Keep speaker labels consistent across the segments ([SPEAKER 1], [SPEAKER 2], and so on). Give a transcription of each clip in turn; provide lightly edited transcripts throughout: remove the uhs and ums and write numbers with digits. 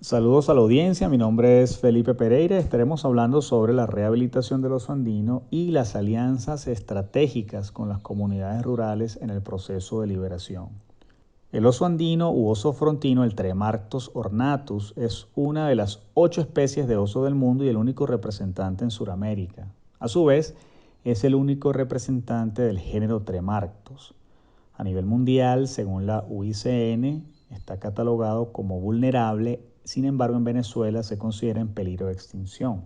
[SPEAKER 1] Saludos a la audiencia, mi nombre es Felipe Pereira. Estaremos hablando sobre la rehabilitación del oso andino y las alianzas estratégicas con las comunidades rurales en el proceso de liberación. El oso andino u oso frontino, el Tremarctos ornatus, es una de las 8 especies de oso del mundo y el único representante en Sudamérica. A su vez, es el único representante del género Tremarctos. A nivel mundial, según la UICN, está catalogado como vulnerable. Sin embargo, en Venezuela se considera en peligro de extinción.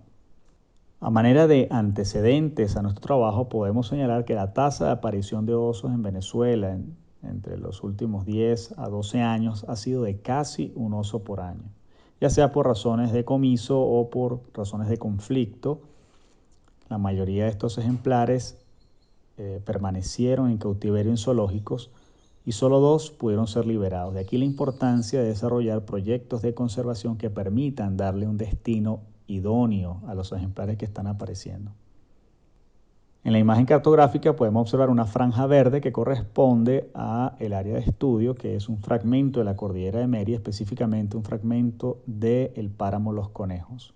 [SPEAKER 1] A manera de antecedentes a nuestro trabajo, podemos señalar que la tasa de aparición de osos en Venezuela entre los últimos 10 a 12 años ha sido de casi un oso por año, ya sea por razones de comiso o por razones de conflicto. La mayoría de estos ejemplares permanecieron en cautiverio en zoológicos y solo 2 pudieron ser liberados. De aquí la importancia de desarrollar proyectos de conservación que permitan darle un destino idóneo a los ejemplares que están apareciendo. En la imagen cartográfica podemos observar una franja verde que corresponde al área de estudio, que es un fragmento de la cordillera de Mérida, específicamente un fragmento del páramo Los Conejos.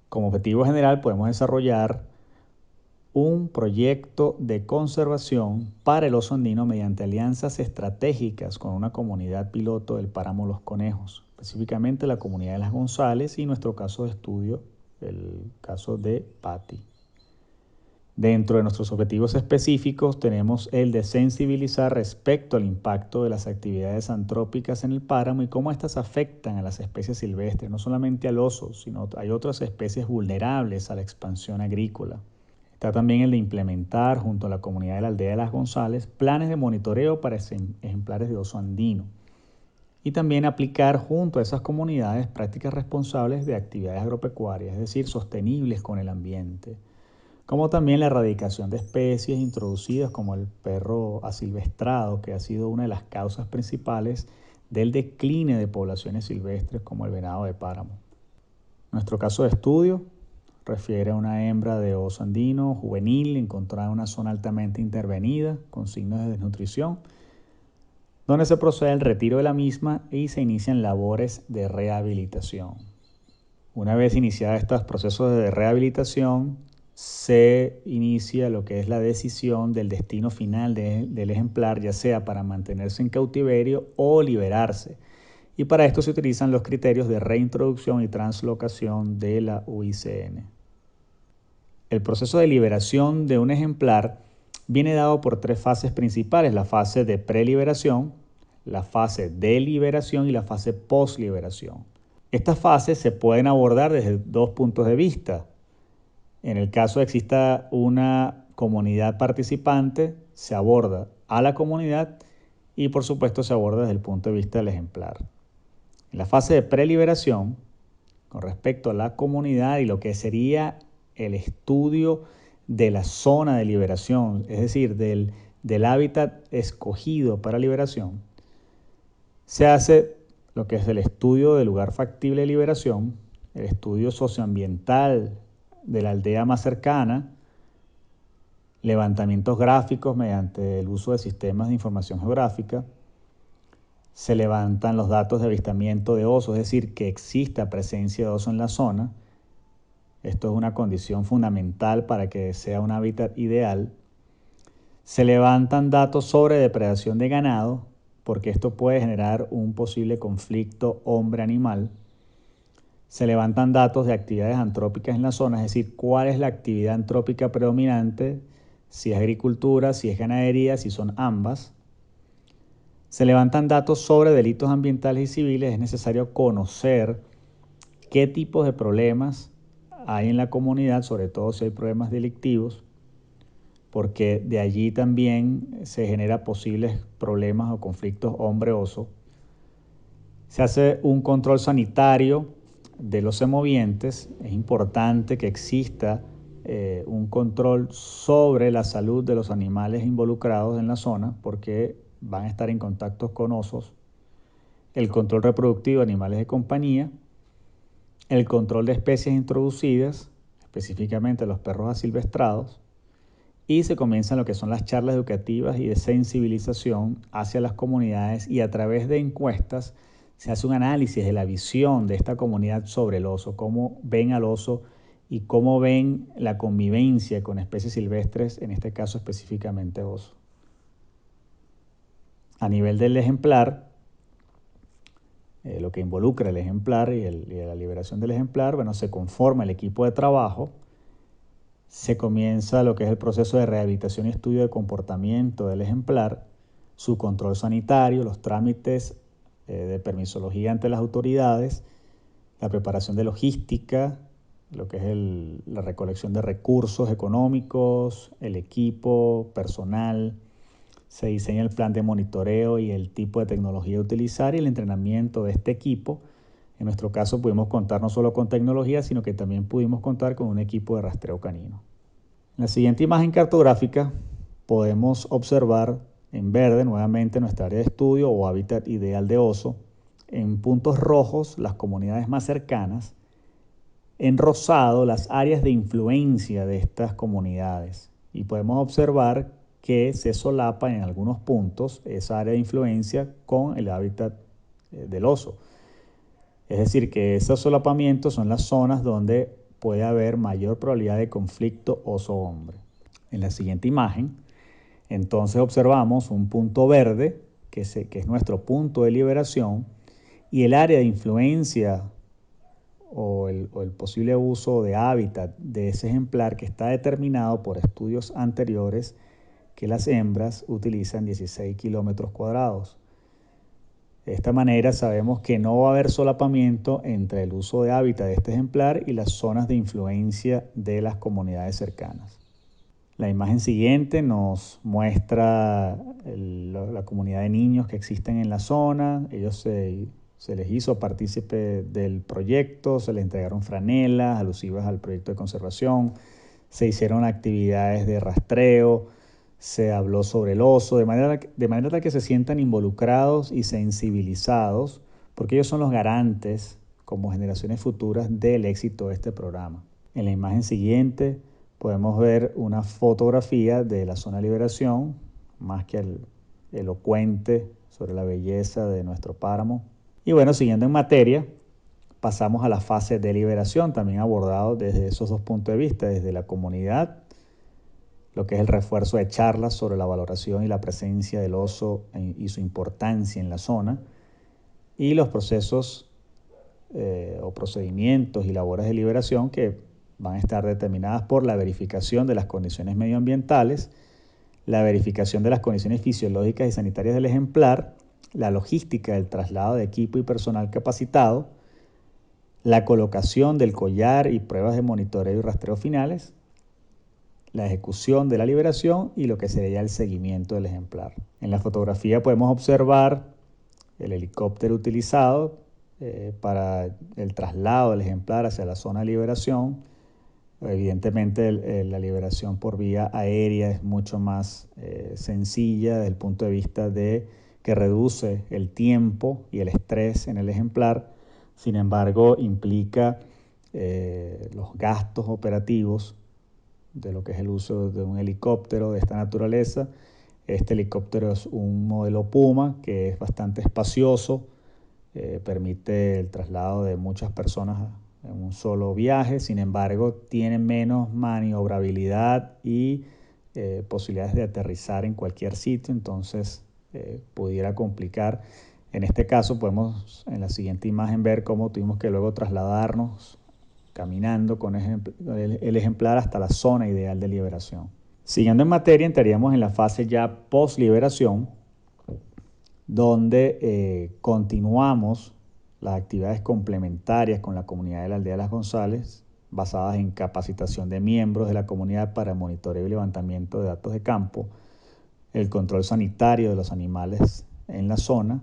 [SPEAKER 1] Como objetivo general podemos desarrollar un proyecto de conservación para el oso andino mediante alianzas estratégicas con una comunidad piloto del páramo Los Conejos, específicamente la comunidad de Las González y nuestro caso de estudio, el caso de Patti. Dentro de nuestros objetivos específicos tenemos el de sensibilizar respecto al impacto de las actividades antrópicas en el páramo y cómo éstas afectan a las especies silvestres, no solamente al oso, sino hay otras especies vulnerables a la expansión agrícola. Está también el de implementar, junto a la comunidad de la aldea de Las González, planes de monitoreo para ejemplares de oso andino. Y también aplicar junto a esas comunidades prácticas responsables de actividades agropecuarias, es decir, sostenibles con el ambiente. Como también la erradicación de especies introducidas como el perro asilvestrado, que ha sido una de las causas principales del decline de poblaciones silvestres como el venado de páramo. Nuestro caso de estudio refiere a una hembra de oso andino juvenil encontrada en una zona altamente intervenida con signos de desnutrición, donde se procede al retiro de la misma y se inician labores de rehabilitación. Una vez iniciados estos procesos de rehabilitación, se inicia lo que es la decisión del destino final del ejemplar, ya sea para mantenerse en cautiverio o liberarse. Y para esto se utilizan los criterios de reintroducción y translocación de la UICN. El proceso de liberación de un ejemplar viene dado por 3 fases principales: la fase de preliberación, la fase de liberación y la fase post-liberación. Estas fases se pueden abordar desde 2 puntos de vista. En el caso de que exista una comunidad participante, se aborda a la comunidad y por supuesto se aborda desde el punto de vista del ejemplar. En la fase de preliberación, con respecto a la comunidad y lo que sería el estudio de la zona de liberación, es decir, del hábitat escogido para liberación, se hace lo que es el estudio del lugar factible de liberación, el estudio socioambiental de la aldea más cercana, levantamientos gráficos mediante el uso de sistemas de información geográfica. Se levantan los datos de avistamiento de osos, es decir, que exista presencia de oso en la zona. Esto es una condición fundamental para que sea un hábitat ideal. Se levantan datos sobre depredación de ganado, porque esto puede generar un posible conflicto hombre-animal. Se levantan datos de actividades antrópicas en la zona, es decir, cuál es la actividad antrópica predominante, si es agricultura, si es ganadería, si son ambas. Se levantan datos sobre delitos ambientales y civiles. Es necesario conocer qué tipos de problemas hay en la comunidad, sobre todo si hay problemas delictivos, porque de allí también se genera posibles problemas o conflictos hombre-oso. Se hace un control sanitario de los semovientes. Es importante que exista un control sobre la salud de los animales involucrados en la zona, porque van a estar en contacto con osos. El control reproductivo de animales de compañía, el control de especies introducidas, específicamente los perros asilvestrados, y se comienzan lo que son las charlas educativas y de sensibilización hacia las comunidades, y a través de encuestas se hace un análisis de la visión de esta comunidad sobre el oso, cómo ven al oso y cómo ven la convivencia con especies silvestres, en este caso específicamente oso. A nivel del ejemplar, lo que involucra el ejemplar y la liberación del ejemplar, bueno, se conforma el equipo de trabajo, se comienza lo que es el proceso de rehabilitación y estudio de comportamiento del ejemplar, su control sanitario, los trámites de permisología ante las autoridades, la preparación de logística, lo que es la recolección de recursos económicos, el equipo, personal. Se diseña el plan de monitoreo y el tipo de tecnología a utilizar y el entrenamiento de este equipo. En nuestro caso pudimos contar no solo con tecnología, sino que también pudimos contar con un equipo de rastreo canino. En la siguiente imagen cartográfica podemos observar en verde nuevamente nuestra área de estudio o hábitat ideal de oso. En puntos rojos las comunidades más cercanas. En rosado las áreas de influencia de estas comunidades. Y podemos observar que se solapa en algunos puntos esa área de influencia con el hábitat del oso. Es decir, que esos solapamientos son las zonas donde puede haber mayor probabilidad de conflicto oso-hombre. En la siguiente imagen, entonces observamos un punto verde, que es nuestro punto de liberación, y el área de influencia o el posible uso de hábitat de ese ejemplar que está determinado por estudios anteriores que las hembras utilizan 16 kilómetros cuadrados. De esta manera sabemos que no va a haber solapamiento entre el uso de hábitat de este ejemplar y las zonas de influencia de las comunidades cercanas. La imagen siguiente nos muestra la comunidad de niños que existen en la zona. Ellos se les hizo partícipe del proyecto, se les entregaron franelas alusivas al proyecto de conservación, se hicieron actividades de rastreo, se habló sobre el oso, de manera que se sientan involucrados y sensibilizados, porque ellos son los garantes, como generaciones futuras, del éxito de este programa. En la imagen siguiente podemos ver una fotografía de la zona de liberación, más que elocuente sobre la belleza de nuestro páramo. Y bueno, siguiendo en materia, pasamos a la fase de liberación, también abordado desde esos dos puntos de vista, desde la comunidad, lo que es el refuerzo de charlas sobre la valoración y la presencia del oso y su importancia en la zona, y los procesos o procedimientos y labores de liberación que van a estar determinadas por la verificación de las condiciones medioambientales, la verificación de las condiciones fisiológicas y sanitarias del ejemplar, la logística del traslado de equipo y personal capacitado, la colocación del collar y pruebas de monitoreo y rastreo finales, la ejecución de la liberación y lo que sería el seguimiento del ejemplar. En la fotografía podemos observar el helicóptero utilizado para el traslado del ejemplar hacia la zona de liberación. Evidentemente la liberación por vía aérea es mucho más sencilla desde el punto de vista de que reduce el tiempo y el estrés en el ejemplar. Sin embargo, implica los gastos operativos de lo que es el uso de un helicóptero de esta naturaleza. Este helicóptero es un modelo Puma que es bastante espacioso, permite el traslado de muchas personas en un solo viaje, sin embargo tiene menos maniobrabilidad y posibilidades de aterrizar en cualquier sitio, entonces pudiera complicar. En este caso podemos en la siguiente imagen ver cómo tuvimos que luego trasladarnos caminando con el ejemplar hasta la zona ideal de liberación. Siguiendo en materia, entraríamos en la fase ya post-liberación, donde continuamos las actividades complementarias con la comunidad de la aldea de Las González, basadas en capacitación de miembros de la comunidad para monitoreo y levantamiento de datos de campo, el control sanitario de los animales en la zona,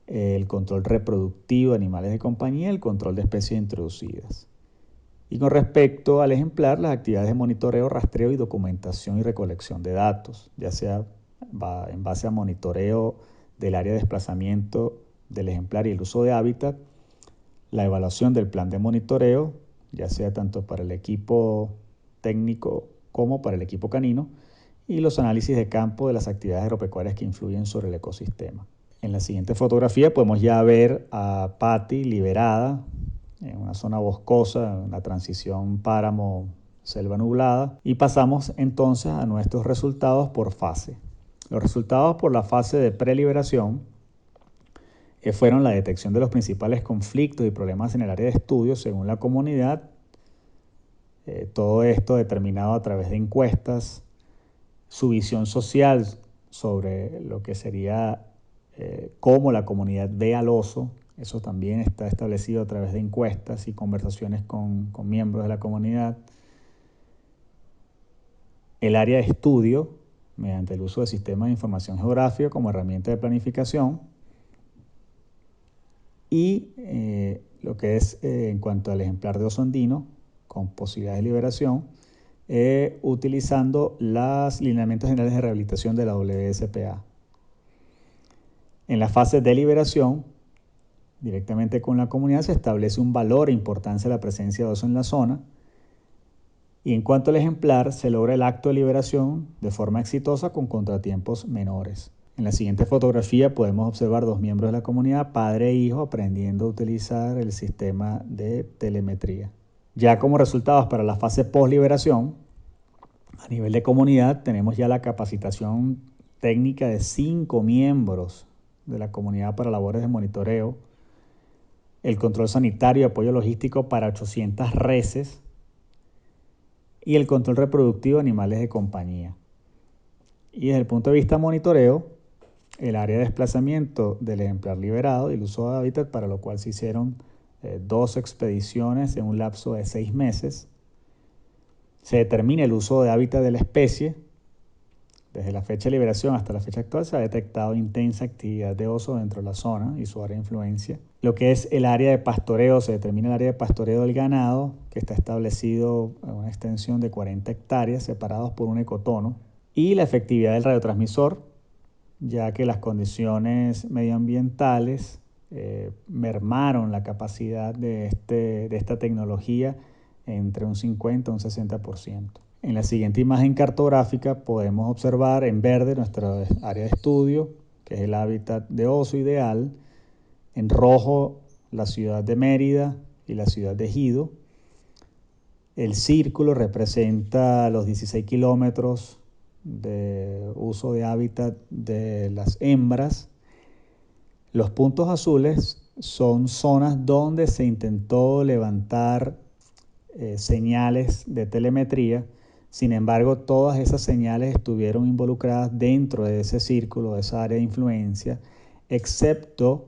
[SPEAKER 1] el control reproductivo de animales de compañía, el control de especies introducidas. Y con respecto al ejemplar, las actividades de monitoreo, rastreo y documentación y recolección de datos, ya sea en base a monitoreo del área de desplazamiento del ejemplar y el uso de hábitat, la evaluación del plan de monitoreo, ya sea tanto para el equipo técnico como para el equipo canino, y los análisis de campo de las actividades agropecuarias que influyen sobre el ecosistema. En la siguiente fotografía podemos ya ver a Patty liberada en una zona boscosa, en la transición páramo-selva nublada. Y pasamos entonces a nuestros resultados por fase. Los resultados por la fase de preliberación fueron la detección de los principales conflictos y problemas en el área de estudio según la comunidad. Todo esto determinado a través de encuestas, su visión social sobre lo que sería cómo la comunidad ve al oso. Eso también está establecido a través de encuestas y conversaciones con miembros de la comunidad. El área de estudio, mediante el uso de sistemas de información geográfica como herramienta de planificación. Y lo que es en cuanto al ejemplar de oso andino, con posibilidades de liberación, utilizando los lineamientos generales de rehabilitación de la WSPA. En la fase de liberación, directamente con la comunidad, se establece un valor e importancia de la presencia de oso en la zona. Y en cuanto al ejemplar, se logra el acto de liberación de forma exitosa con contratiempos menores. En la siguiente fotografía podemos observar dos miembros de la comunidad, padre e hijo, aprendiendo a utilizar el sistema de telemetría. Ya como resultados para la fase post-liberación, a nivel de comunidad, tenemos ya la capacitación técnica de 5 miembros de la comunidad para labores de monitoreo, el control sanitario y apoyo logístico para 800 reses y el control reproductivo de animales de compañía. Y desde el punto de vista monitoreo, el área de desplazamiento del ejemplar liberado y el uso de hábitat, para lo cual se hicieron 2 expediciones en un lapso de 6 meses. Se determina el uso de hábitat de la especie. Desde la fecha de liberación hasta la fecha actual se ha detectado intensa actividad de oso dentro de la zona y su área de influencia. Lo que es el área de pastoreo, se determina el área de pastoreo del ganado, que está establecido en una extensión de 40 hectáreas separados por un ecotono. Y la efectividad del radiotransmisor, ya que las condiciones medioambientales mermaron la capacidad de esta tecnología entre un 50 y un 60%. En la siguiente imagen cartográfica podemos observar en verde nuestra área de estudio, que es el hábitat de oso ideal, en rojo la ciudad de Mérida y la ciudad de Ejido. El círculo representa los 16 kilómetros de uso de hábitat de las hembras. Los puntos azules son zonas donde se intentó levantar señales de telemetría. Sin embargo, todas esas señales estuvieron involucradas dentro de ese círculo, de esa área de influencia, excepto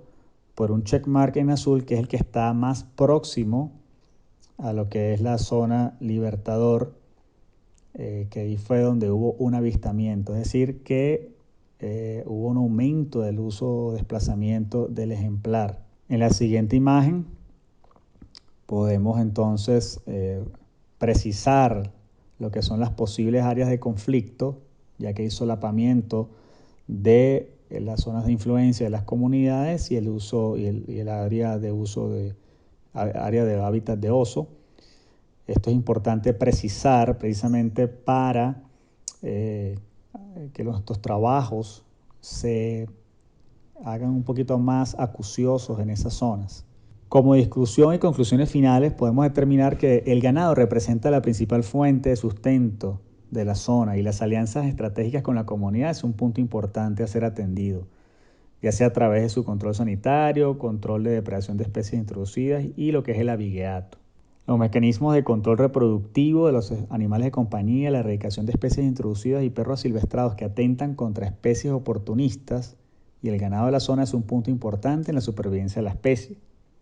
[SPEAKER 1] por un checkmark en azul, que es el que está más próximo a lo que es la zona Libertador, que ahí fue donde hubo un avistamiento, es decir, que hubo un aumento del uso o desplazamiento del ejemplar. En la siguiente imagen podemos entonces precisar lo que son las posibles áreas de conflicto, ya que hay solapamiento de las zonas de influencia de las comunidades y el uso y el área de uso de área de hábitat de oso. Esto es importante precisar precisamente para que estos trabajos se hagan un poquito más acuciosos en esas zonas. Como discusión y conclusiones finales, podemos determinar que el ganado representa la principal fuente de sustento de la zona y las alianzas estratégicas con la comunidad es un punto importante a ser atendido, ya sea a través de su control sanitario, control de depredación de especies introducidas y lo que es el abigeato. Los mecanismos de control reproductivo de los animales de compañía, la erradicación de especies introducidas y perros silvestrados que atentan contra especies oportunistas y el ganado de la zona es un punto importante en la supervivencia de la especie.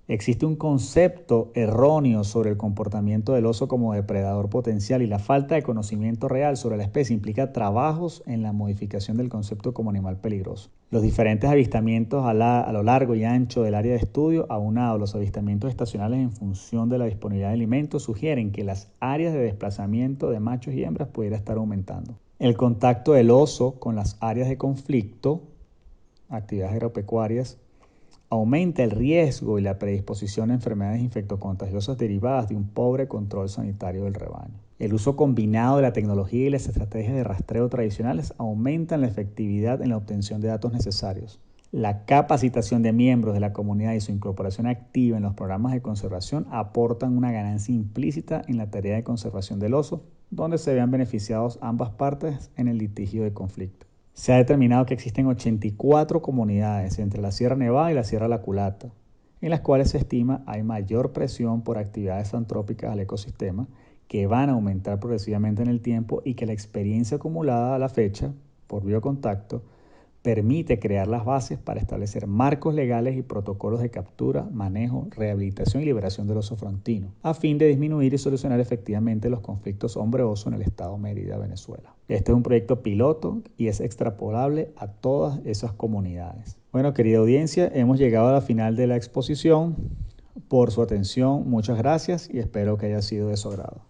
[SPEAKER 1] Existe un concepto erróneo sobre el comportamiento del oso como depredador potencial y la falta de conocimiento real sobre la especie implica trabajos en la modificación del concepto como animal peligroso. Los diferentes avistamientos a lo largo y ancho del área de estudio, aunado a los avistamientos estacionales en función de la disponibilidad de alimentos, sugieren que las áreas de desplazamiento de machos y hembras pudiera estar aumentando. El contacto del oso con las áreas de conflicto, actividades agropecuarias, aumenta el riesgo y la predisposición a enfermedades infectocontagiosas derivadas de un pobre control sanitario del rebaño. El uso combinado de la tecnología y las estrategias de rastreo tradicionales aumentan la efectividad en la obtención de datos necesarios. La capacitación de miembros de la comunidad y su incorporación activa en los programas de conservación aportan una ganancia implícita en la tarea de conservación del oso, donde se vean beneficiados ambas partes en el litigio de conflicto. Se ha determinado que existen 84 comunidades entre la Sierra Nevada y la Sierra La Culata, en las cuales se estima hay mayor presión por actividades antrópicas al ecosistema que van a aumentar progresivamente en el tiempo y que la experiencia acumulada a la fecha por biocontacto permite crear las bases para establecer marcos legales y protocolos de captura, manejo, rehabilitación y liberación del oso frontino, a fin de disminuir y solucionar efectivamente los conflictos hombre-oso en el estado Mérida, Venezuela. Este es un proyecto piloto y es extrapolable a todas esas comunidades. Bueno, querida audiencia, hemos llegado a la final de la exposición. Por su atención, muchas gracias y espero que haya sido de su agrado.